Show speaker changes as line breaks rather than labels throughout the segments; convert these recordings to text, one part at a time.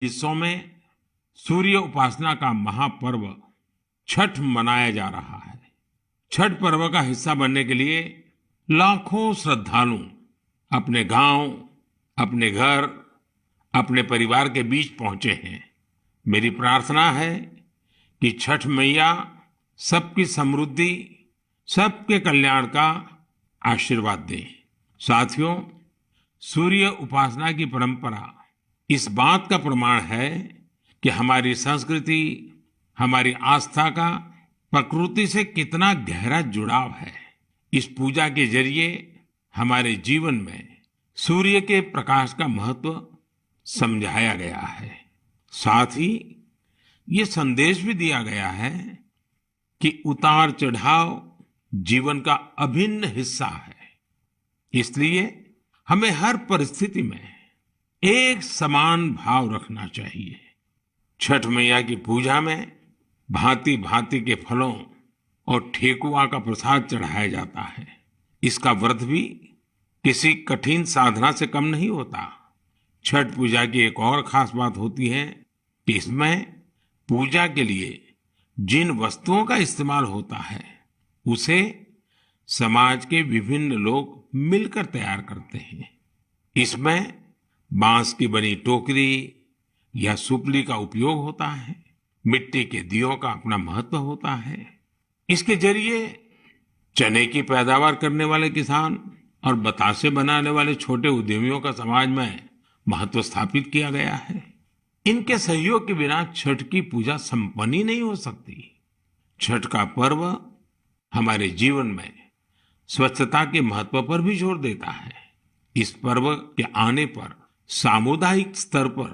हिस्सों में सूर्य उपासना का महापर्व छठ मनाया जा रहा है। छठ पर्व का हिस्सा बनने के लिए लाखों श्रद्धालु अपने गांव, अपने घर, अपने परिवार के बीच पहुंचे हैं। मेरी प्रार्थना है कि छठ मैया सबकी समृद्धि, सबके कल्याण का आशीर्वाद दे। साथियों, सूर्य उपासना की परंपरा इस बात का प्रमाण है कि हमारी संस्कृति, हमारी आस्था का प्रकृति से कितना गहरा जुड़ाव है। इस पूजा के जरिए हमारे जीवन में सूर्य के प्रकाश का महत्व समझाया गया है। साथ ही ये संदेश भी दिया गया है कि उतार चढ़ाव जीवन का अभिन्न हिस्सा है। इसलिए हमें हर परिस्थिति में एक समान भाव रखना चाहिए। छठ मैया की पूजा में भांति भांति के फलों और ठेकुआ का प्रसाद चढ़ाया जाता है। इसका व्रत भी किसी कठिन साधना से कम नहीं होता। छठ पूजा की एक और खास बात होती है कि इसमें पूजा के लिए जिन वस्तुओं का इस्तेमाल होता है उसे समाज के विभिन्न लोग मिलकर तैयार करते हैं। इसमें बांस की बनी टोकरी या सुपली का उपयोग होता है। मिट्टी के दियों का अपना महत्व होता है। इसके जरिए चने की पैदावार करने वाले किसान और बतासे बनाने वाले छोटे उद्यमियों का समाज में महत्व स्थापित किया गया है। इनके सहयोग के बिना छठ की पूजा संपन्न ही नहीं हो सकती। छठ का पर्व हमारे जीवन में स्वच्छता के महत्व पर भी जोर देता है। इस पर्व के आने पर सामुदायिक स्तर पर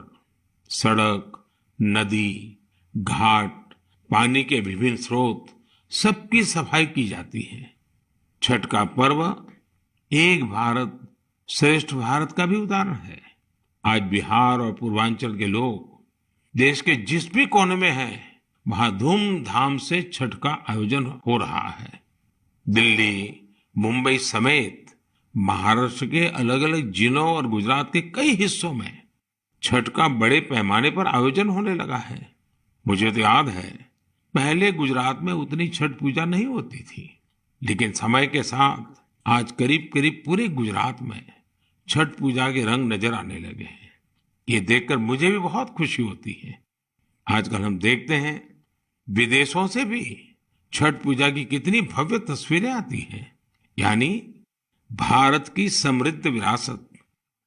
सड़क, नदी, घाट, पानी के विभिन्न स्रोत सबकी सफाई की जाती है। छठ का पर्व एक भारत श्रेष्ठ भारत का भी उदाहरण है। आज बिहार और पूर्वांचल के लोग देश के जिस भी कोने में हैं, वहां धूमधाम से छठ का आयोजन हो रहा है। दिल्ली, मुंबई समेत महाराष्ट्र के अलग अलग जिलों और गुजरात के कई हिस्सों में छठ का बड़े पैमाने पर आयोजन होने लगा है। मुझे तो याद है, पहले गुजरात में उतनी छठ पूजा नहीं होती थी, लेकिन समय के साथ आज करीब करीब पूरे गुजरात में छठ पूजा के रंग नजर आने लगे हैं। ये देखकर मुझे भी बहुत खुशी होती है। आजकल हम देखते हैं विदेशों से भी छठ पूजा की कितनी भव्य तस्वीरें आती हैं। यानी भारत की समृद्ध विरासत,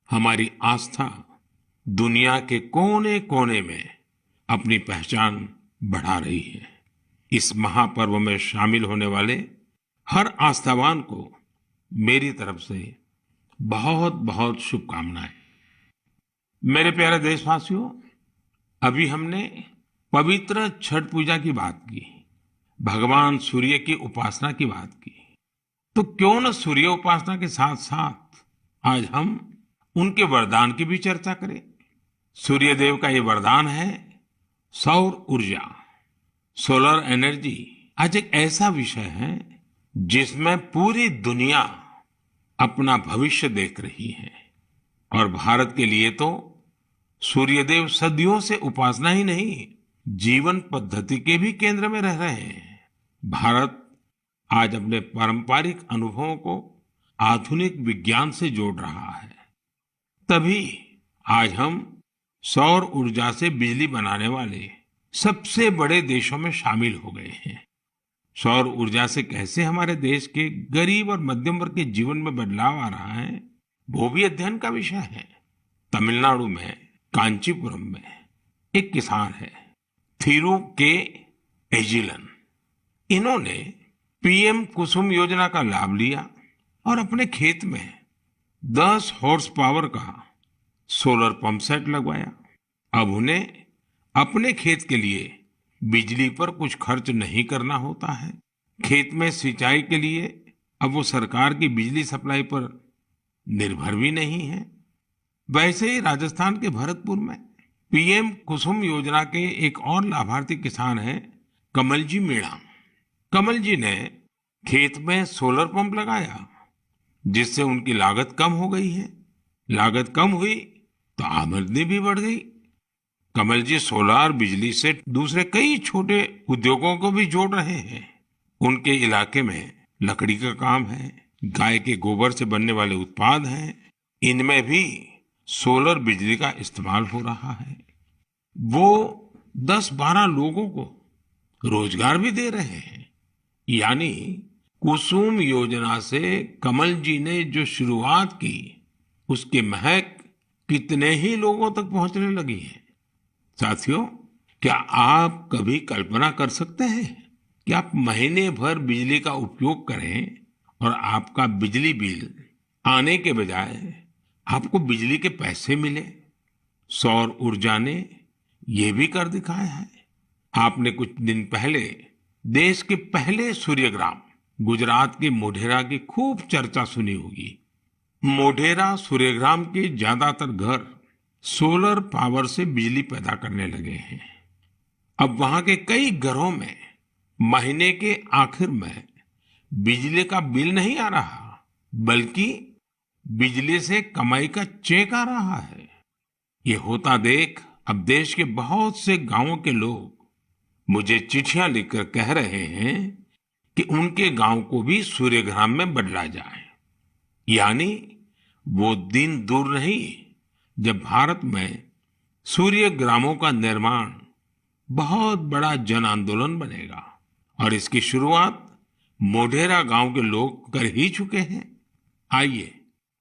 हमारी आस्था दुनिया के कोने कोने में अपनी पहचान बढ़ा रही है। इस महापर्व में शामिल होने वाले हर आस्थावान को मेरी तरफ से बहुत बहुत शुभकामनाएं। मेरे प्यारे देशवासियों, अभी हमने पवित्र छठ पूजा की बात की, भगवान सूर्य की उपासना की बात की। तो क्यों न सूर्य उपासना के साथ साथ आज हम उनके वरदान की भी चर्चा करें। सूर्य देव का ये वरदान है सौर ऊर्जा, सोलर एनर्जी। आज एक ऐसा विषय है जिसमें पूरी दुनिया अपना भविष्य देख रही है। और भारत के लिए तो सूर्यदेव सदियों से उपासना ही नहीं, जीवन पद्धति के भी केंद्र में रह रहे हैं। भारत आज अपने पारंपरिक अनुभवों को आधुनिक विज्ञान से जोड़ रहा है। तभी आज हम सौर ऊर्जा से बिजली बनाने वाले सबसे बड़े देशों में शामिल हो गए हैं। सौर ऊर्जा से कैसे हमारे देश के गरीब और मध्यम वर्ग के जीवन में बदलाव आ रहा है, वो भी अध्ययन का विषय है। तमिलनाडु में कांचीपुरम में एक किसान है, थिरु के एजिलन। इन्होंने पीएम कुसुम योजना का लाभ लिया और अपने खेत में 10 हॉर्स पावर का सोलर पंप सेट लगवाया। अब उन्हें अपने खेत के लिए बिजली पर कुछ खर्च नहीं करना होता है। खेत में सिंचाई के लिए अब वो सरकार की बिजली सप्लाई पर निर्भर भी नहीं है। वैसे ही राजस्थान के भरतपुर में पीएम कुसुम योजना के एक और लाभार्थी किसान हैं कमल जी मीणा। कमल जी ने खेत में सोलर पंप लगाया, जिससे उनकी लागत कम हो गई है। लागत कम हुई तो आमदनी भी बढ़ गई। कमल जी सोलार बिजली से दूसरे कई छोटे उद्योगों को भी जोड़ रहे हैं। उनके इलाके में लकड़ी का काम है, गाय के गोबर से बनने वाले उत्पाद हैं, इनमें भी सोलर बिजली का इस्तेमाल हो रहा है। वो 10-12 लोगों को रोजगार भी दे रहे हैं। यानी कुसुम योजना से कमल जी ने जो शुरुआत की, उसकी महक कितने ही लोगों तक पहुंचने लगी है। साथियों, क्या आप कभी कल्पना कर सकते हैं कि आप महीने भर बिजली का उपयोग करें और आपका बिजली बिल आने के बजाय आपको बिजली के पैसे मिले? सौर ऊर्जा ने ये भी कर दिखाया है। आपने कुछ दिन पहले देश के पहले सूर्यग्राम गुजरात के मोढेरा की खूब चर्चा सुनी होगी। मोढेरा सूर्यग्राम के ज्यादातर घर सोलर पावर से बिजली पैदा करने लगे हैं। अब वहां के कई घरों में महीने के आखिर में बिजली का बिल नहीं आ रहा, बल्कि बिजली से कमाई का चेक आ रहा है। ये होता देख अब देश के बहुत से गांवों के लोग मुझे चिट्ठियां लिखकर कह रहे हैं कि उनके गांव को भी सूर्यग्राम में बदला जाए। यानी वो दिन दूर नहीं जब भारत में सूर्य ग्रामों का निर्माण बहुत बड़ा जन आंदोलन बनेगा। और इसकी शुरुआत मोढेरा गांव के लोग कर ही चुके हैं। आइए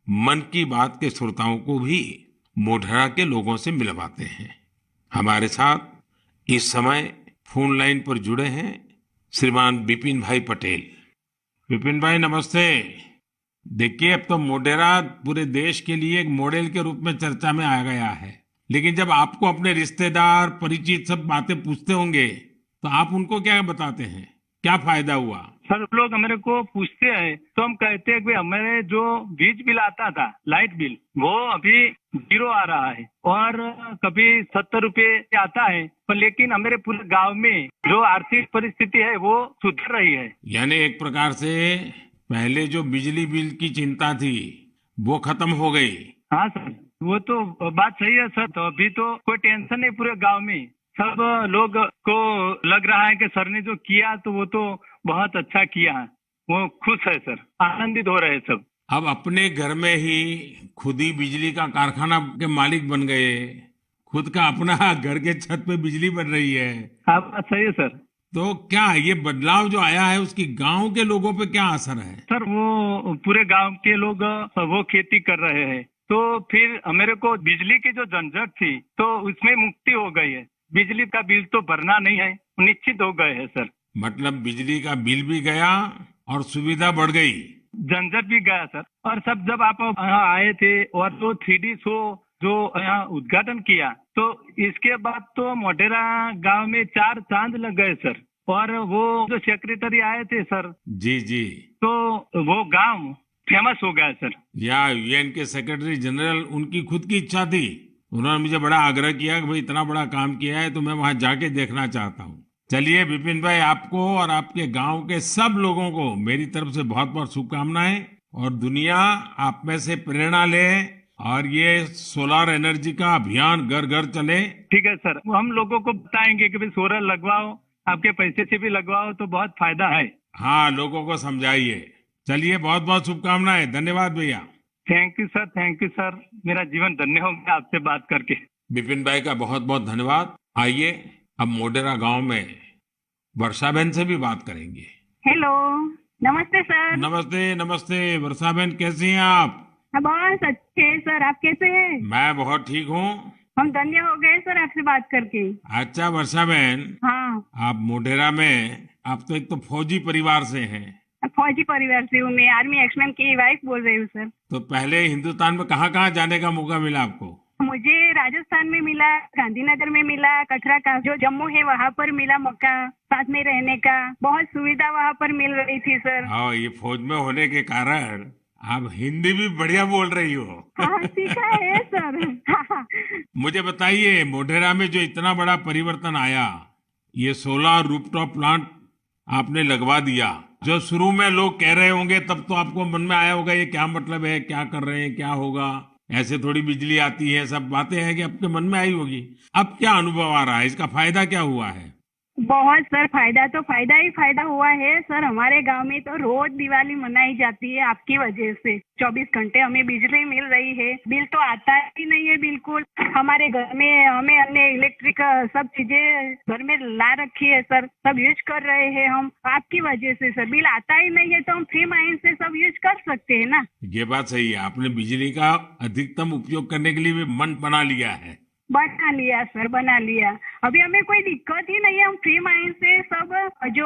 मन की बात के श्रोताओं को भी मोढेरा के लोगों से मिलवाते हैं। हमारे साथ इस समय फोन लाइन पर जुड़े हैं श्रीमान विपिन भाई पटेल। विपिन भाई नमस्ते। देखिए, अब तो मोढेरा पूरे देश के लिए एक मॉडल के रूप में चर्चा में आ गया है, लेकिन जब आपको अपने रिश्तेदार परिचित सब बातें पूछते होंगे तो आप उनको क्या बताते हैं? क्या फायदा हुआ?
सर, लोग हमारे को पूछते हैं तो हम कहते हैं कि हमारे जो बिजली बिल आता था, लाइट बिल, वो अभी 0 आ रहा है और कभी 70 रुपए आता है, पर लेकिन हमारे पूरे गांव में जो आर्थिक परिस्थिति है वो सुधर रही है।
यानी एक प्रकार से पहले जो बिजली बिल की चिंता थी वो खत्म हो गई।
हाँ सर, वो तो बात सही है सर। तो अभी तो कोई टेंशन नहीं पूरे गांव में। सब लोग को लग रहा है कि सर ने जो किया तो वो तो बहुत अच्छा किया है। वो खुश है सर, आनंदित हो रहे हैं सब।
अब अपने घर में ही खुद ही बिजली का कारखाना के मालिक बन गए, खुद का अपना घर के छत पे बिजली बन रही है।
हाँ, बात सही है सर।
तो क्या ये बदलाव जो आया है उसकी गांव के लोगों पे क्या असर है?
सर, वो पूरे गांव के लोग वो खेती कर रहे हैं, तो फिर मेरे को बिजली की जो झंझट थी तो उसमें मुक्ति हो गई है। बिजली का बिल तो भरना नहीं है, निश्चित हो गए है सर।
मतलब बिजली का बिल भी गया और सुविधा बढ़ गई,
झंझट भी गया सर। और सब जब आप यहाँ आए थे और तो 3D शो जो यहाँ उद्घाटन किया, तो इसके बाद तो मोढेरा गांव में 4 चांद लग गए सर। और वो जो सेक्रेटरी आए थे सर,
जी जी,
तो वो गांव फेमस हो गया सर।
या यूएन के सेक्रेटरी जनरल, उनकी खुद की इच्छा थी, उन्होंने मुझे बड़ा आग्रह किया कि भाई इतना बड़ा काम किया है तो मैं वहां जाके देखना चाहता हूँ। चलिए विपिन भाई, आपको और आपके गांव के सब लोगों को मेरी तरफ से बहुत बहुत शुभकामनाएं, और दुनिया आप में से प्रेरणा ले और ये सोलर एनर्जी का अभियान घर घर चले।
ठीक है सर, हम लोगों को बताएंगे कि भाई सोलर लगवाओ, आपके पैसे से भी लगवाओ तो बहुत फायदा है।
हाँ, लोगों को समझाइए। चलिए, बहुत बहुत शुभकामनाएं। धन्यवाद भैया।
Thank you sir, thank you sir. मेरा जीवन धन्य हो गया आपसे बात करके।
विपिन भाई का बहुत बहुत धन्यवाद। आइए अब मोढेरा गांव में वर्षा बहन से भी बात करेंगे।
हेलो, नमस्ते सर।
नमस्ते नमस्ते। वर्षा बहन कैसी हैं आप?
बहुत अच्छे हैं सर, आप कैसे हैं?
मैं बहुत ठीक हूँ।
हम धन्य हो गए सर आपसे बात करके।
अच्छा वर्षा बहन,
हाँ,
आप मोढेरा में, आप तो एक तो फौजी परिवार से हैं।
फौजी परिवार से हूँ मैं, आर्मी एक्समैन की वाइफ बोल रही हूँ सर।
तो पहले हिंदुस्तान में कहाँ कहाँ जाने का मौका मिला आपको?
मुझे राजस्थान में मिला, गांधीनगर में मिला, कटरा का जो जम्मू है वहाँ पर मिला मौका साथ में रहने का। बहुत सुविधा वहाँ पर मिल रही थी सर।
हाँ, ये फौज में होने के कारण आप हिंदी भी बढ़िया बोल रही हो।
हाँ, सीखा है सर।
मुझे बताइए, मोढेरा में जो इतना बड़ा परिवर्तन आया, ये सोलर रूफटॉप प्लांट आपने लगवा दिया, जो शुरू में लोग कह रहे होंगे तब तो आपको मन में आया होगा ये क्या मतलब है, क्या कर रहे हैं, क्या होगा, ऐसे थोड़ी बिजली आती है, सब बातें हैं कि आपके मन में आई होगी। अब क्या अनुभव आ रहा है, इसका फायदा क्या हुआ है?
बहुत सर, फायदा तो फायदा ही फायदा हुआ है सर। हमारे गांव में तो रोज दिवाली मनाई जाती है आपकी वजह से। 24 घंटे हमें बिजली मिल रही है, बिल तो आता ही नहीं है बिल्कुल। हमारे घर में हमें अन्य इलेक्ट्रिक सब चीजें घर में ला रखी है सर, सब यूज कर रहे हैं हम आपकी वजह से सर। बिल आता ही नहीं है तो हम फ्री माइंड से सब यूज कर सकते हैं ना।
ये बात सही है, आपने बिजली का अधिकतम उपयोग करने के लिए भी मन बना लिया है।
बना लिया सर, बना लिया। अभी हमें कोई दिक्कत ही नहीं है, हम फ्री माइंड से सब जो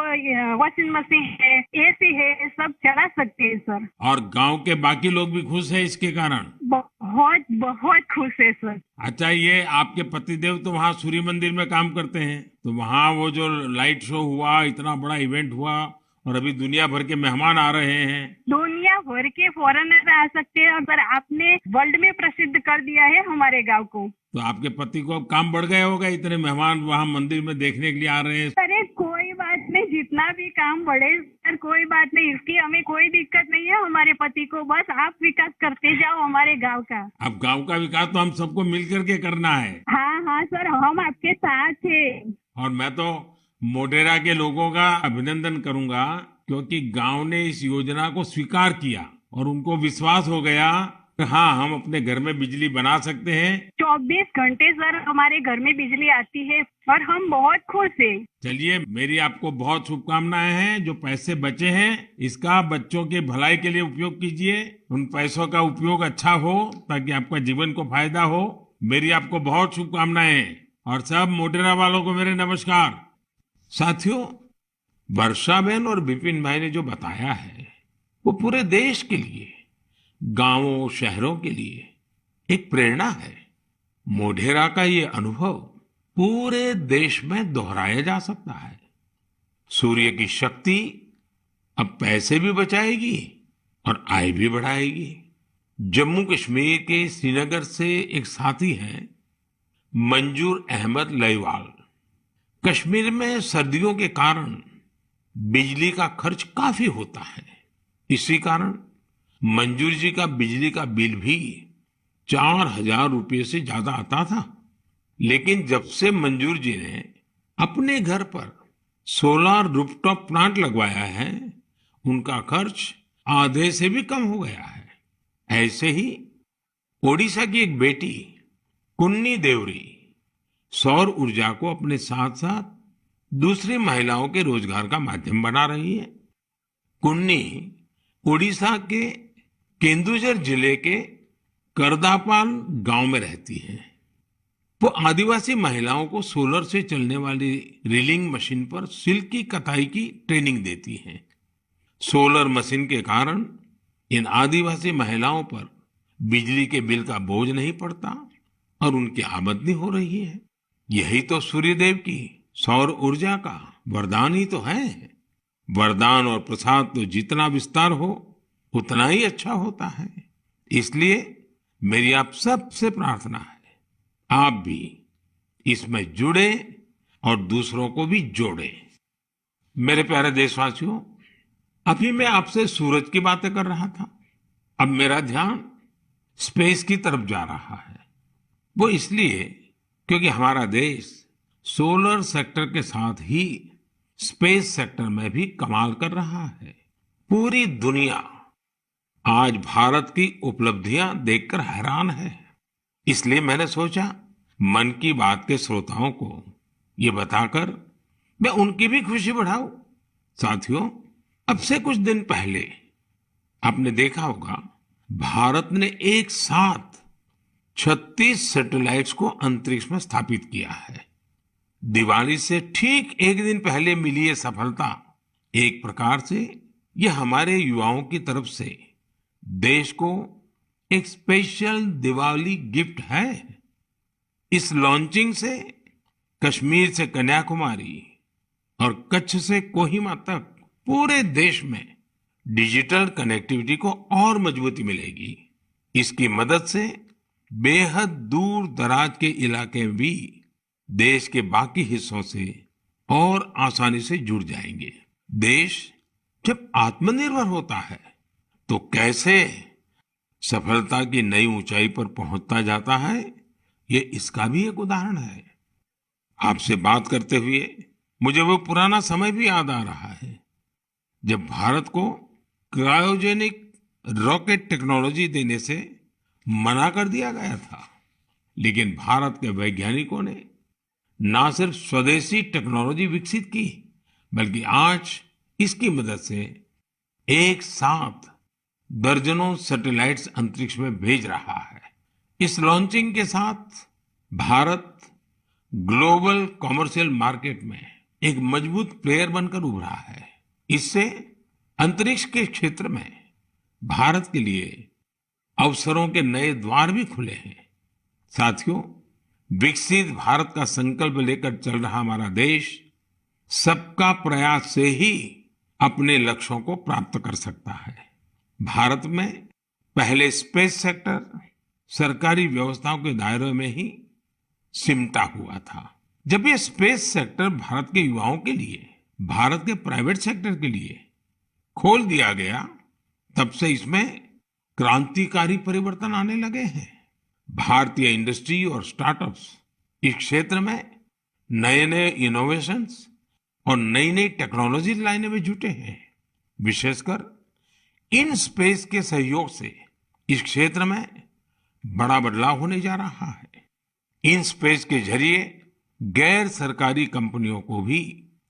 वॉशिंग मशीन है, एसी है, सब चला सकते हैं सर।
और गांव के बाकी लोग भी खुश हैं इसके कारण?
बहुत बहुत खुश है सर।
अच्छा, ये आपके पतिदेव तो वहाँ सूर्य मंदिर में काम करते हैं, तो वहाँ वो जो लाइट शो हुआ, इतना बड़ा इवेंट हुआ, और अभी दुनिया भर के मेहमान आ रहे हैं।
दुनिया भर के फॉरेनर आ सकते हैं और सर आपने वर्ल्ड में प्रसिद्ध कर दिया है हमारे गांव को।
तो आपके पति को अब काम बढ़ गया होगा, इतने मेहमान वहाँ मंदिर में देखने के लिए आ रहे हैं।
अरे कोई बात नहीं, जितना भी काम बढ़े सर, कोई बात नहीं, इसकी हमें कोई दिक्कत नहीं है हमारे पति को। बस आप विकास करते जाओ हमारे गांव का।
अब गांव का विकास तो हम सबको मिल करके करना है।
हाँ हाँ सर, हम आपके साथ हैं।
और मैं तो मोढेरा के लोगों का अभिनंदन करूंगा, क्योंकि गांव ने इस योजना को स्वीकार किया और उनको विश्वास हो गया कि हाँ, हम अपने घर में बिजली बना सकते हैं।
24 घंटे सर हमारे घर में बिजली आती है और हम बहुत खुश हैं।
चलिए, मेरी आपको बहुत शुभकामनाएं हैं। जो पैसे बचे हैं, इसका बच्चों के भलाई के लिए उपयोग कीजिए। उन पैसों का उपयोग अच्छा हो ताकि आपका जीवन को फायदा हो। मेरी आपको बहुत शुभकामनाएं, और सब मोढेरा वालों को मेरे नमस्कार। साथियों, वर्षाबेन और विपिन भाई ने जो बताया है, वो पूरे देश के लिए, गांवों शहरों के लिए एक प्रेरणा है। मोढेरा का ये अनुभव पूरे देश में दोहराया जा सकता है। सूर्य की शक्ति अब पैसे भी बचाएगी और आय भी बढ़ाएगी। जम्मू कश्मीर के श्रीनगर से एक साथी हैं, मंजूर अहमद लईवाल। कश्मीर में सर्दियों के कारण बिजली का खर्च काफी होता है। इसी कारण मंजूर जी का बिजली का बिल भी 4,000 रुपये से ज्यादा आता था। लेकिन जब से मंजूर जी ने अपने घर पर सोलर रूफटॉप प्लांट लगवाया है, उनका खर्च आधे से भी कम हो गया है। ऐसे ही ओडिशा की एक बेटी कुन्नी देवरी सौर ऊर्जा को अपने साथ साथ दूसरी महिलाओं के रोजगार का माध्यम बना रही है। कुन्नी ओडिशा के केंदुझर जिले के करदापाल गांव में रहती है। वो आदिवासी महिलाओं को सोलर से चलने वाली रीलिंग मशीन पर सिल्क की कताई की ट्रेनिंग देती हैं। सोलर मशीन के कारण इन आदिवासी महिलाओं पर बिजली के बिल का बोझ नहीं पड़ता और उनकी आमदनी हो रही है। यही तो सूर्यदेव की सौर ऊर्जा का वरदान ही तो है। वरदान और प्रसाद तो जितना विस्तार हो उतना ही अच्छा होता है। इसलिए मेरी आप सबसे प्रार्थना है, आप भी इसमें जुड़े और दूसरों को भी जोड़े। मेरे प्यारे देशवासियों, अभी मैं आपसे सूरज की बातें कर रहा था। अब मेरा ध्यान स्पेस की तरफ जा रहा है। वो इसलिए क्योंकि हमारा देश सोलर सेक्टर के साथ ही स्पेस सेक्टर में भी कमाल कर रहा है। पूरी दुनिया आज भारत की उपलब्धियां देखकर हैरान है। इसलिए मैंने सोचा मन की बात के श्रोताओं को ये बताकर मैं उनकी भी खुशी बढ़ाऊं। साथियों, अब से कुछ दिन पहले आपने देखा होगा, भारत ने एक साथ 36 सैटेलाइट्स को अंतरिक्ष में स्थापित किया है। दिवाली से ठीक एक दिन पहले मिली ये सफलता एक प्रकार से ये हमारे युवाओं की तरफ से देश को एक स्पेशल दिवाली गिफ्ट है। इस लॉन्चिंग से कश्मीर से कन्याकुमारी और कच्छ से कोहिमा तक पूरे देश में डिजिटल कनेक्टिविटी को और मजबूती मिलेगी। इसकी मदद से बेहद दूर दराज के इलाके भी देश के बाकी हिस्सों से और आसानी से जुड़ जाएंगे। देश जब आत्मनिर्भर होता है तो कैसे सफलता की नई ऊंचाई पर पहुंचता जाता है, ये इसका भी एक उदाहरण है। आपसे बात करते हुए मुझे वो पुराना समय भी याद आ रहा है जब भारत को क्रायोजेनिक रॉकेट टेक्नोलॉजी देने से मना कर दिया गया था। लेकिन भारत के वैज्ञानिकों ने ना सिर्फ स्वदेशी टेक्नोलॉजी विकसित की, बल्कि आज इसकी मदद से एक साथ दर्जनों सैटेलाइट्स अंतरिक्ष में भेज रहा है। इस लॉन्चिंग के साथ भारत ग्लोबल कॉमर्शियल मार्केट में एक मजबूत प्लेयर बनकर उभरा है। इससे अंतरिक्ष के क्षेत्र में भारत के लिए अवसरों के नए द्वार भी खुले हैं। साथियों, विकसित भारत का संकल्प लेकर चल रहा हमारा देश सबका प्रयास से ही अपने लक्ष्यों को प्राप्त कर सकता है। भारत में पहले स्पेस सेक्टर सरकारी व्यवस्थाओं के दायरे में ही सिमटा हुआ था। जब ये स्पेस सेक्टर भारत के युवाओं के लिए, भारत के प्राइवेट सेक्टर के लिए खोल दिया गया, तब से इसमें क्रांतिकारी परिवर्तन आने लगे हैं। भारतीय इंडस्ट्री और स्टार्टअप्स इस क्षेत्र में नए नए इनोवेशंस और नई नई टेक्नोलॉजी लाने में जुटे हैं। विशेषकर इन स्पेस के सहयोग से इस क्षेत्र में बड़ा बदलाव होने जा रहा है। इन स्पेस के जरिए गैर सरकारी कंपनियों को भी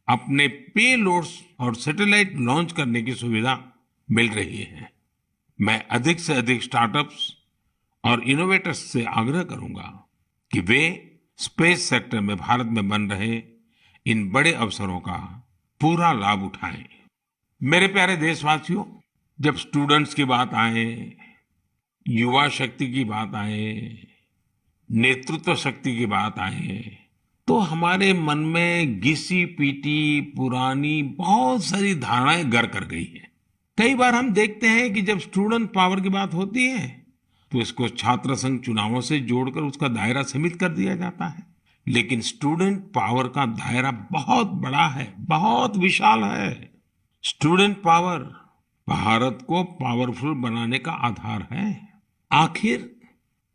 अपने पेलोड्स और सैटेलाइट लॉन्च करने की सुविधा मिल रही है। मैं अधिक से अधिक स्टार्टअप्स और इनोवेटर्स से आग्रह करूंगा कि वे स्पेस सेक्टर में भारत में बन रहे इन बड़े अवसरों का पूरा लाभ उठाएं। मेरे प्यारे देशवासियों, जब स्टूडेंट्स की बात आए, युवा शक्ति की बात आए, नेतृत्व शक्ति की बात आए, तो हमारे मन में घिसी पीटी पुरानी बहुत सारी धारणाएं घर कर गई हैं। कई बार हम देखते हैं कि जब स्टूडेंट पावर की बात होती है तो इसको छात्र संघ चुनावों से जोड़कर उसका दायरा सीमित कर दिया जाता है। लेकिन स्टूडेंट पावर का दायरा बहुत बड़ा है, बहुत विशाल है। स्टूडेंट पावर भारत को पावरफुल बनाने का आधार है। आखिर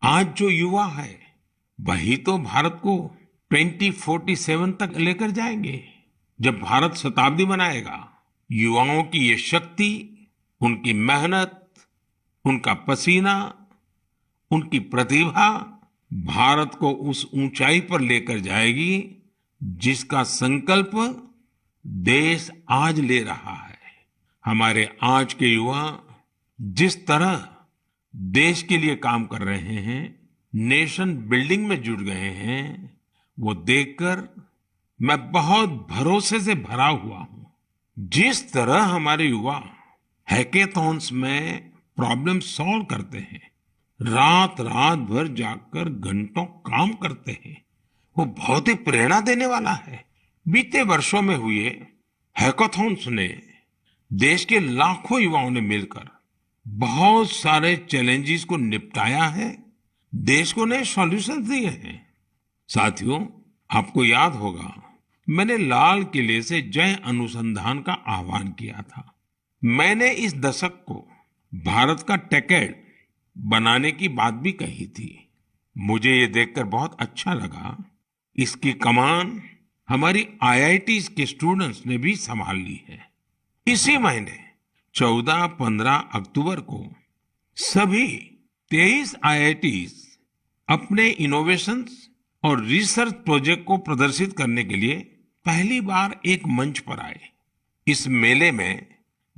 आज जो युवा है वही तो भारत को 2047 तक लेकर जाएंगे। जब भारत शताब्दी मनाएगा, युवाओं की ये शक्ति, उनकी मेहनत, उनका पसीना, उनकी प्रतिभा भारत को उस ऊंचाई पर लेकर जाएगी जिसका संकल्प देश आज ले रहा है। हमारे आज के युवा जिस तरह देश के लिए काम कर रहे हैं, नेशन बिल्डिंग में जुट गए हैं, वो देखकर मैं बहुत भरोसे से भरा हुआ हूं। जिस तरह हमारे युवा हैकेथॉन्स में प्रॉब्लम सॉल्व करते हैं, रात रात भर जाकर घंटों काम करते हैं, वो बहुत ही प्रेरणा देने वाला है। बीते वर्षों में हुए हैकाथॉन्स ने देश के लाखों युवाओं ने मिलकर बहुत सारे चैलेंजेस को निपटाया है, देश को नए सॉल्यूशन दिए हैं। साथियों, आपको याद होगा मैंने लाल किले से जय अनुसंधान का आह्वान किया था। मैंने इस दशक को भारत का टेकेड बनाने की बात भी कही थी। मुझे ये देखकर बहुत अच्छा लगा, इसकी कमान हमारी आईआईटीज के स्टूडेंट्स ने भी संभाल ली है। इसी महीने 14-15 अक्टूबर को सभी 23 आईआईटीज अपने इनोवेशंस और रिसर्च प्रोजेक्ट को प्रदर्शित करने के लिए पहली बार एक मंच पर आए। इस मेले में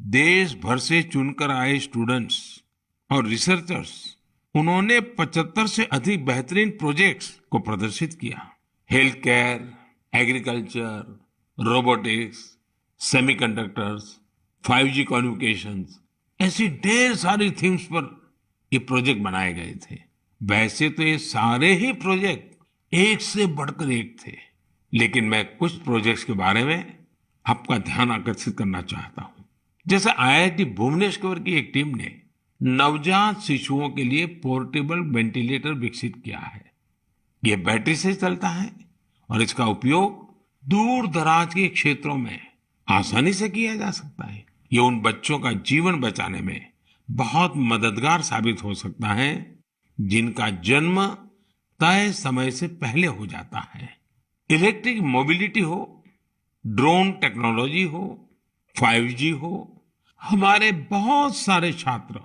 देश भर से चुनकर आए स्टूडेंट्स और रिसर्चर्स, उन्होंने 75 से अधिक बेहतरीन प्रोजेक्ट्स को प्रदर्शित किया। Health care, agriculture, robotics, semiconductors, 5G communications, ऐसी ढेर सारी थीम्स पर ये प्रोजेक्ट बनाए गए थे। वैसे तो ये सारे ही प्रोजेक्ट एक से बढ़कर एक थे, लेकिन मैं कुछ प्रोजेक्ट्स के बारे में आपका ध्यान आकर्षित करना चाहता हूं। जैसे आईआईटी भुवनेश्वर की एक टीम ने नवजात शिशुओं के लिए पोर्टेबल वेंटिलेटर विकसित किया है। यह बैटरी से चलता है और इसका उपयोग दूर दराज के क्षेत्रों में आसानी से किया जा सकता है। ये उन बच्चों का जीवन बचाने में बहुत मददगार साबित हो सकता है, जिनका जन्म तय समय से पहले हो जाता है। इलेक्ट्रिक मोबिलिटी हो, ड्रोन टेक्नोलॉजी हो, 5G हो, हमारे बहुत सारे छात्र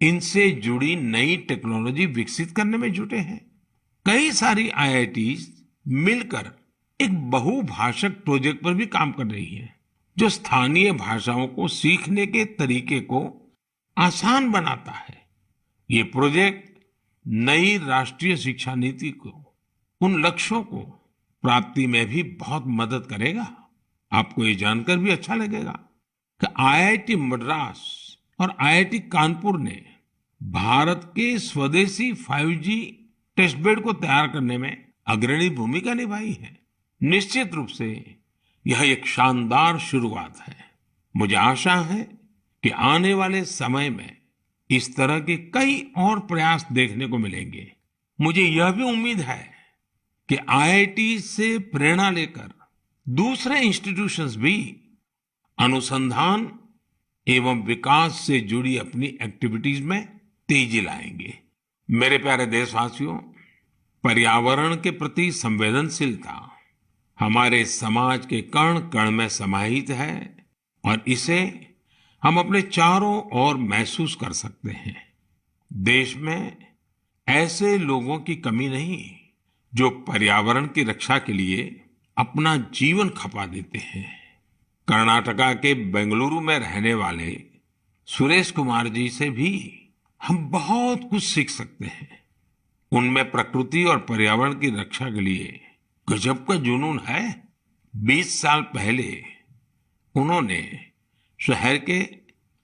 इनसे जुड़ी नई टेक्नोलॉजी विकसित करने में जुटे हैं। कई सारी IITs मिलकर एक बहुभाषक प्रोजेक्ट पर भी काम कर रही है, जो स्थानीय भाषाओं को सीखने के तरीके को आसान बनाता है। ये प्रोजेक्ट नई राष्ट्रीय शिक्षा नीति को, उन लक्ष्यों को प्राप्ति में भी बहुत मदद करेगा। आपको ये जानकर भी अच्छा लगेगा कि IIT मद्रास और IIT कानपुर ने भारत के स्वदेशी 5G टेस्ट बेड को तैयार करने में अग्रणी भूमिका निभाई है। निश्चित रूप से यह एक शानदार शुरुआत है। मुझे आशा है कि आने वाले समय में इस तरह के कई और प्रयास देखने को मिलेंगे। मुझे यह भी उम्मीद है कि IIT से प्रेरणा लेकर दूसरे इंस्टीट्यूशंस भी अनुसंधान एवं विकास से जुड़ी अपनी एक्टिविटीज में तेजी लाएंगे। मेरे प्यारे देशवासियों, पर्यावरण के प्रति संवेदनशीलता हमारे समाज के कण कण में समाहित है और इसे हम अपने चारों ओर महसूस कर सकते हैं। देश में ऐसे लोगों की कमी नहीं जो पर्यावरण की रक्षा के लिए अपना जीवन खपा देते हैं। कर्नाटका के बेंगलुरु में रहने वाले सुरेश कुमार जी से भी हम बहुत कुछ सीख सकते हैं। उनमें प्रकृति और पर्यावरण की रक्षा के लिए गजब का जुनून है। 20 साल पहले उन्होंने शहर के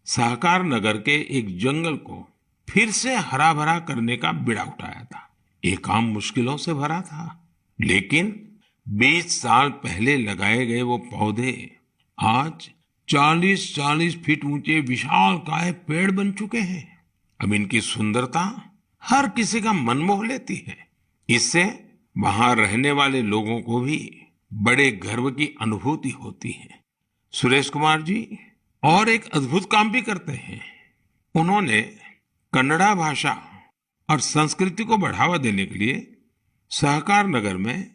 सहकार नगर के एक जंगल को फिर से हरा भरा करने का बीड़ा उठाया था। ये काम मुश्किलों से भरा था, लेकिन 20 साल पहले लगाए गए वो पौधे आज 40-40 फीट ऊंचे विशालकाय पेड़ बन चुके हैं। अब इनकी सुंदरता हर किसी का मन मोह लेती है। इससे वहां रहने वाले लोगों को भी बड़े गर्व की अनुभूति होती है। सुरेश कुमार जी और एक अद्भुत काम भी करते हैं। उन्होंने कन्नड़ा भाषा और संस्कृति को बढ़ावा देने के लिए सहकार नगर में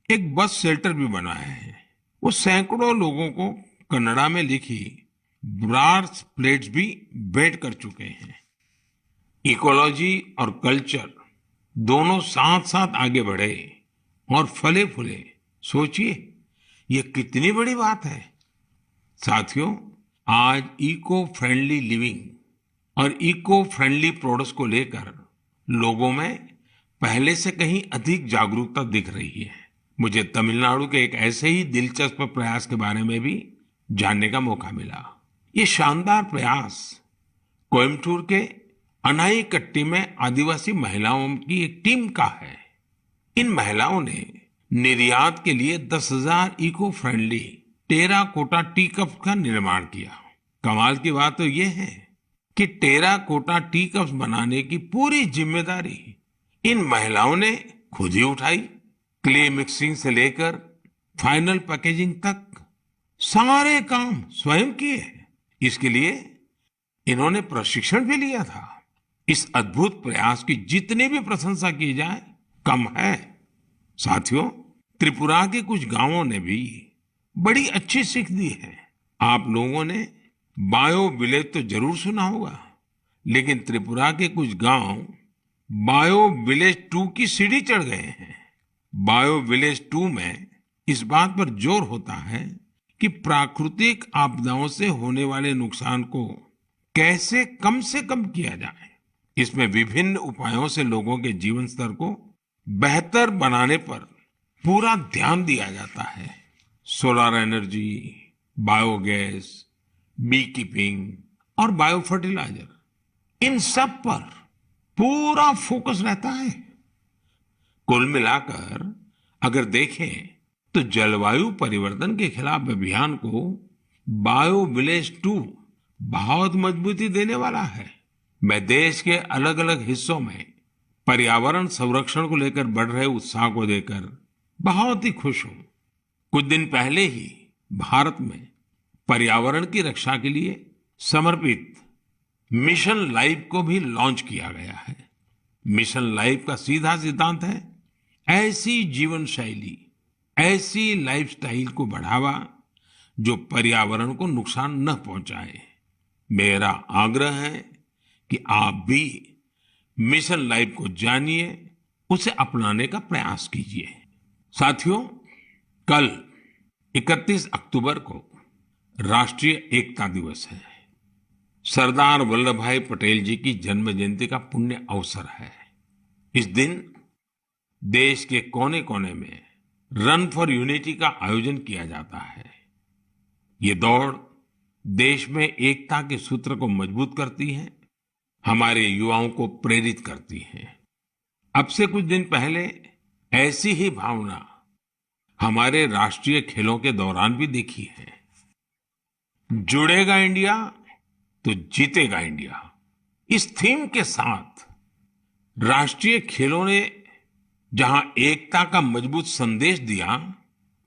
एक बस शेल्टर भी बनाया है। वो सैकड़ों लोगों को कन्नड़ा में लिखी ब्रास प्लेट्स भी भेंट कर चुके हैं। इकोलॉजी और कल्चर दोनों साथ साथ आगे बढ़े और फले फूले। सोचिए, ये कितनी बड़ी बात है। साथियों, आज इको फ्रेंडली लिविंग और इको फ्रेंडली प्रोडक्ट्स को लेकर लोगों में पहले से कहीं अधिक जागरूकता दिख रही है। मुझे तमिलनाडु के एक ऐसे ही दिलचस्प प्रयास के बारे में भी जानने का मौका मिला। ये शानदार प्रयास कोयम्बटूर के अनाईकट्टी में आदिवासी महिलाओं की एक टीम का है। इन महिलाओं ने निर्यात के लिए 10,000 eco friendly terracotta tea cup का निर्माण किया। कमाल की बात तो यह है कि टेराकोटा टी कप्स बनाने की पूरी जिम्मेदारी इन महिलाओं ने खुद ही उठाई। क्ले मिक्सिंग से लेकर फाइनल पैकेजिंग तक सारे काम स्वयं किए। इसके लिए इन्होंने प्रशिक्षण भी लिया था। इस अद्भुत प्रयास की जितनी भी प्रशंसा की जाए कम है। साथियों, त्रिपुरा के कुछ गांवों ने भी बड़ी अच्छी सीख दी है। आप लोगों ने बायो विलेज तो जरूर सुना होगा, लेकिन त्रिपुरा के कुछ गांव बायो विलेज 2 की सीढ़ी चढ़ गए हैं। बायो विलेज 2 में इस बात पर जोर होता है कि प्राकृतिक आपदाओं से होने वाले नुकसान को कैसे कम से कम किया जाए। इसमें विभिन्न उपायों से लोगों के जीवन स्तर को बेहतर बनाने पर पूरा ध्यान दिया जाता है। Solar energy, biogas, bee keeping और बायो फर्टिलाइजर, इन सब पर पूरा फोकस रहता है। कुल मिलाकर अगर देखें तो जलवायु परिवर्तन के खिलाफ अभियान को बायो विलेज 2 बहुत मजबूती देने वाला है। मैं देश के अलग अलग हिस्सों में पर्यावरण संरक्षण को लेकर बढ़ रहे उत्साह को देकर बहुत ही खुश हूं। कुछ दिन पहले ही भारत में पर्यावरण की रक्षा के लिए समर्पित मिशन लाइफ को भी लॉन्च किया गया है। मिशन लाइफ का सीधा सिद्धांत है, ऐसी जीवन शैली, ऐसी लाइफस्टाइल को बढ़ावा जो पर्यावरण को नुकसान न पहुंचाए। मेरा आग्रह है कि आप भी मिशन लाइफ को जानिए, उसे अपनाने का प्रयास कीजिए। साथियों, कल 31 अक्टूबर को राष्ट्रीय एकता दिवस है। सरदार वल्लभ भाई पटेल जी की जन्म जयंती का पुण्य अवसर है। इस दिन देश के कोने कोने में रन फॉर यूनिटी का आयोजन किया जाता है। ये दौड़ देश में एकता के सूत्र को मजबूत करती है, हमारे युवाओं को प्रेरित करती है। अब से कुछ दिन पहले ऐसी ही भावना हमारे राष्ट्रीय खेलों के दौरान भी देखी है। जुड़ेगा इंडिया तो जीतेगा इंडिया, इस थीम के साथ राष्ट्रीय खेलों ने जहां एकता का मजबूत संदेश दिया,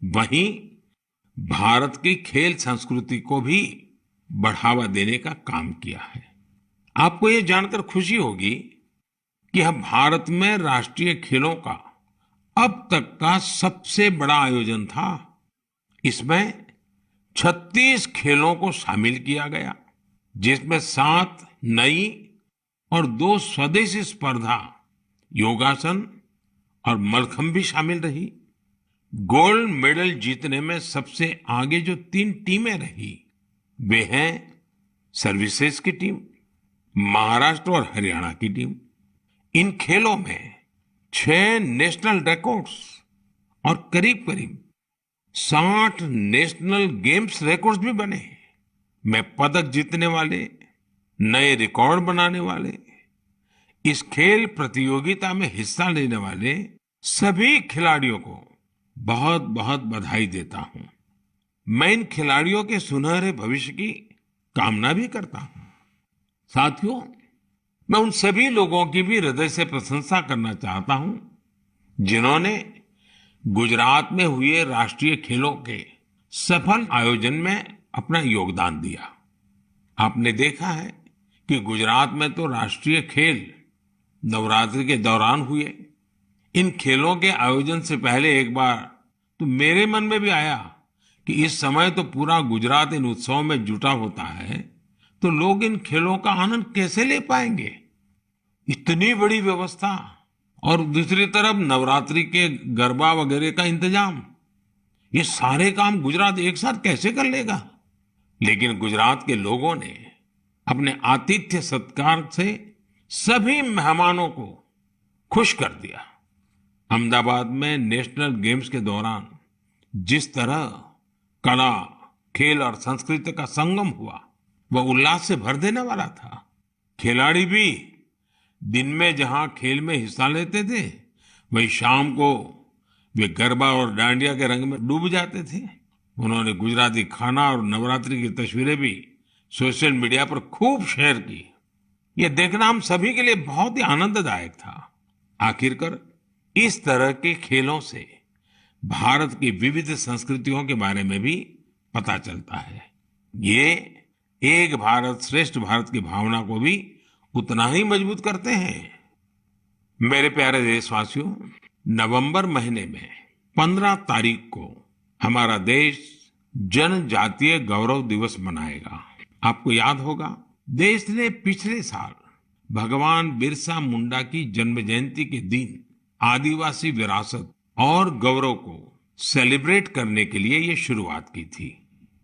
वहीं भारत की खेल संस्कृति को भी बढ़ावा देने का काम किया है। आपको ये जानकर खुशी होगी कि यह भारत में राष्ट्रीय खेलों का अब तक का सबसे बड़ा आयोजन था। इसमें 36 खेलों को शामिल किया गया, जिसमें 7 नई और 2 स्वदेशी स्पर्धा योगासन और मलखंब भी शामिल रही। गोल्ड मेडल जीतने में सबसे आगे जो 3 टीमें रही, वे हैं सर्विसेज की टीम, महाराष्ट्र और हरियाणा की टीम। इन खेलों में 6 नेशनल रिकॉर्ड्स और करीब करीब 60 नेशनल गेम्स रिकॉर्ड्स भी बने। मैं पदक जीतने वाले, नए रिकॉर्ड बनाने वाले, इस खेल प्रतियोगिता में हिस्सा लेने वाले सभी खिलाड़ियों को बहुत बहुत बधाई देता हूं। मैं इन खिलाड़ियों के सुनहरे भविष्य की कामना भी करता हूं। साथियों, मैं उन सभी लोगों की भी हृदय से प्रशंसा करना चाहता हूं जिन्होंने गुजरात में हुए राष्ट्रीय खेलों के सफल आयोजन में अपना योगदान दिया। आपने देखा है कि गुजरात में तो राष्ट्रीय खेल नवरात्रि के दौरान हुए। इन खेलों के आयोजन से पहले एक बार तो मेरे मन में भी आया कि इस समय तो पूरा गुजरात इन उत्सवों में जुटा होता है, तो लोग इन खेलों का आनंद कैसे ले पाएंगे। इतनी बड़ी व्यवस्था और दूसरी तरफ नवरात्रि के गरबा वगैरह का इंतजाम, ये सारे काम गुजरात एक साथ कैसे कर लेगा। लेकिन गुजरात के लोगों ने अपने आतिथ्य सत्कार से सभी मेहमानों को खुश कर दिया। अहमदाबाद में नेशनल गेम्स के दौरान जिस तरह कला, खेल और संस्कृति का संगम हुआ, वह उल्लास से भर देने वाला था। खिलाड़ी भी दिन में जहां खेल में हिस्सा लेते थे, वहीं शाम को वे गरबा और डांडिया के रंग में डूब जाते थे। उन्होंने गुजराती खाना और नवरात्रि की तस्वीरें भी सोशल मीडिया पर खूब शेयर की। यह देखना हम सभी के लिए बहुत ही आनंददायक था। आखिरकार इस तरह के खेलों से भारत की विविध संस्कृतियों के बारे में भी पता चलता है। ये एक भारत श्रेष्ठ भारत की भावना को भी उतना ही मजबूत करते हैं। मेरे प्यारे देशवासियों, नवंबर महीने में 15 तारीख को हमारा देश जनजातीय गौरव दिवस मनाएगा। आपको याद होगा, देश ने पिछले साल भगवान बिरसा मुंडा की जन्म जयंती के दिन आदिवासी विरासत और गौरव को सेलिब्रेट करने के लिए ये शुरुआत की थी।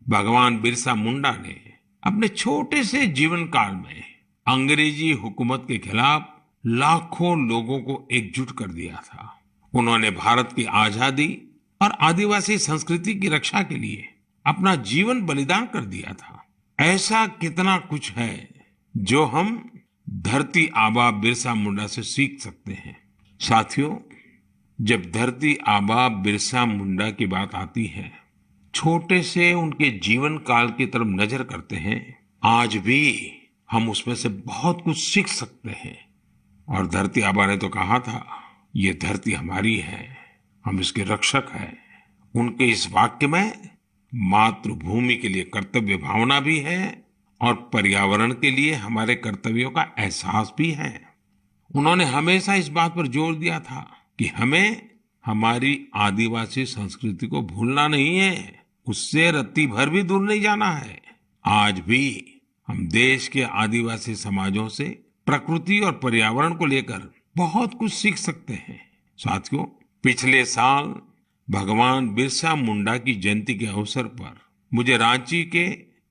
भगवान बिरसा मुंडा ने अपने छोटे से जीवन काल में अंग्रेजी हुकूमत के खिलाफ लाखों लोगों को एकजुट कर दिया था। उन्होंने भारत की आजादी और आदिवासी संस्कृति की रक्षा के लिए अपना जीवन बलिदान कर दिया था। ऐसा कितना कुछ है जो हम धरती आबा बिरसा मुंडा से सीख सकते हैं। साथियों, जब धरती आबा बिरसा मुंडा की बात आती है, छोटे से उनके जीवन काल की तरफ नजर करते हैं, आज भी हम उसमें से बहुत कुछ सीख सकते हैं। और धरती आबा ने तो कहा था, ये धरती हमारी है, हम इसके रक्षक हैं। उनके इस वाक्य में मातृभूमि के लिए कर्तव्य भावना भी है और पर्यावरण के लिए हमारे कर्तव्यों का एहसास भी है। उन्होंने हमेशा इस बात पर जोर दिया था कि हमें हमारी आदिवासी संस्कृति को भूलना नहीं है, उससे रत्ती भर भी दूर नहीं जाना है। आज भी हम देश के आदिवासी समाजों से प्रकृति और पर्यावरण को लेकर बहुत कुछ सीख सकते हैं। साथियों, पिछले साल भगवान बिरसा मुंडा की जयंती के अवसर पर मुझे रांची के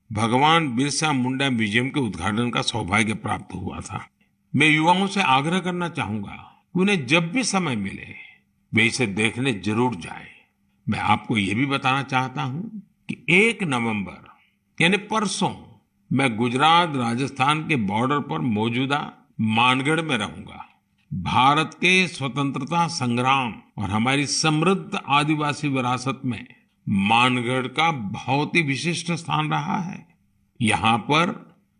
भगवान बिरसा मुंडा म्यूजियम के उद्घाटन का सौभाग्य प्राप्त हुआ था। मैं युवाओं से आग्रह करना चाहूंगा कि उन्हें जब भी समय मिले वे इसे देखने जरूर जाएं। मैं आपको ये भी बताना चाहता हूं कि 1 नवंबर यानी परसों मैं गुजरात राजस्थान के बॉर्डर पर मौजूदा मानगढ़ में रहूंगा। भारत के स्वतंत्रता संग्राम और हमारी समृद्ध आदिवासी विरासत में मानगढ़ का बहुत ही विशिष्ट स्थान रहा है। यहाँ पर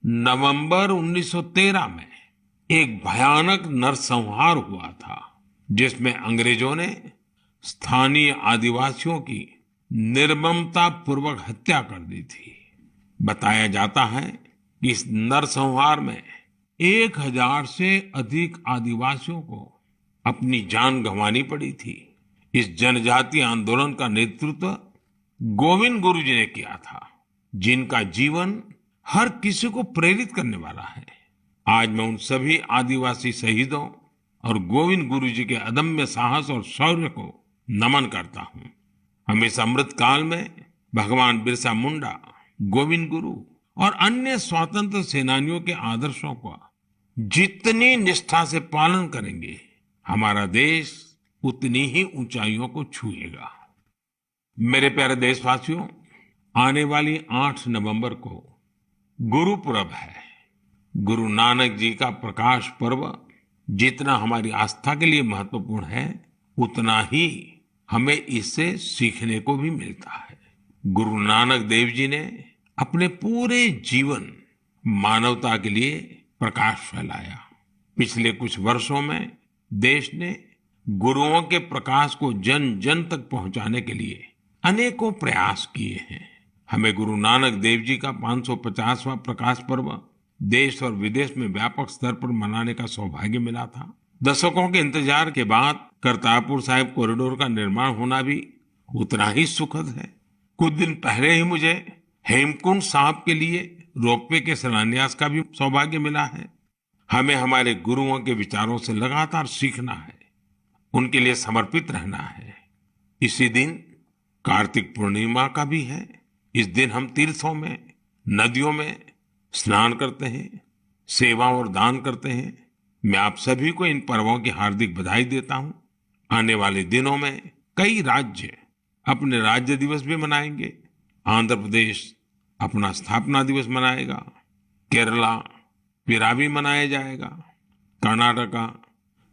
नवंबर 1913 में एक भयानक नरसंहार हुआ था, जिसमें अंग्रेजों ने स्थानीय आदिवासियों की निर्ममता पूर्वक हत्या कर दी थी। बताया जाता है कि इस नरसंहार में 1000 से अधिक आदिवासियों को अपनी जान गंवानी पड़ी थी। इस जनजातीय आंदोलन का नेतृत्व गोविंद गुरु जी ने किया था, जिनका जीवन हर किसी को प्रेरित करने वाला है। आज मैं उन सभी आदिवासी शहीदों और गोविंद गुरु जी के अदम्य साहस और शौर्य को नमन करता हूँ। हम इस अमृत काल में भगवान बिरसा मुंडा, गोविंद गुरु और अन्य स्वतंत्र सेनानियों के आदर्शों का जितनी निष्ठा से पालन करेंगे, हमारा देश उतनी ही ऊंचाइयों को छुएगा। मेरे प्यारे देशवासियों, आने वाली 8 नवंबर को गुरुपुरब है। गुरु नानक जी का प्रकाश पर्व जितना हमारी आस्था के लिए महत्वपूर्ण है, उतना ही हमें इससे सीखने को भी मिलता है। गुरु नानक देव जी ने अपने पूरे जीवन मानवता के लिए प्रकाश फैलाया। पिछले कुछ वर्षों में देश ने गुरुओं के प्रकाश को जन जन तक पहुंचाने के लिए अनेकों प्रयास किए हैं। हमें गुरु नानक देव जी का 550वां प्रकाश पर्व देश और विदेश में व्यापक स्तर पर मनाने का सौभाग्य मिला था। दशकों के इंतजार के बाद करतारपुर साहिब कॉरिडोर का निर्माण होना भी उतना ही सुखद है। कुछ दिन पहले ही मुझे हेमकुंड साहिब के लिए रोपवे के शिलान्यास का भी सौभाग्य मिला है। हमें हमारे गुरुओं के विचारों से लगातार सीखना है, उनके लिए समर्पित रहना है। इसी दिन कार्तिक पूर्णिमा का भी है। इस दिन हम तीर्थों में, नदियों में स्नान करते हैं, सेवा और दान करते हैं। मैं आप सभी को इन पर्वों की हार्दिक बधाई देता हूं। आने वाले दिनों में कई राज्य अपने राज्य दिवस भी मनाएंगे। आंध्र प्रदेश अपना स्थापना दिवस मनाएगा, केरला पिरावी मनाया जाएगा, कर्नाटका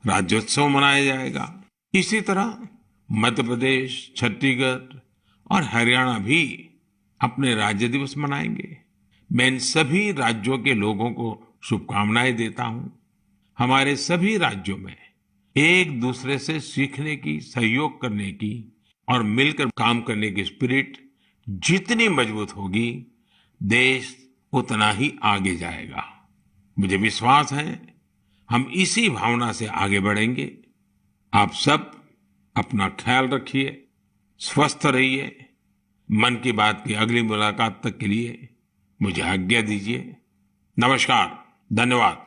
राज्योत्सव मनाया जाएगा। इसी तरह मध्य प्रदेश, छत्तीसगढ़ और हरियाणा भी अपने राज्य दिवस मनाएंगे। मैं इन सभी राज्यों के लोगों को शुभकामनाएं देता हूं। हमारे सभी राज्यों में एक दूसरे से सीखने की, सहयोग करने की और मिलकर काम करने की स्पिरिट जितनी मजबूत होगी, देश उतना ही आगे जाएगा। मुझे विश्वास है हम इसी भावना से आगे बढ़ेंगे। आप सब अपना ख्याल रखिए, स्वस्थ रहिए। मन की बात की अगली मुलाकात तक के लिए मुझे आज्ञा दीजिए। नमस्कार, धन्यवाद।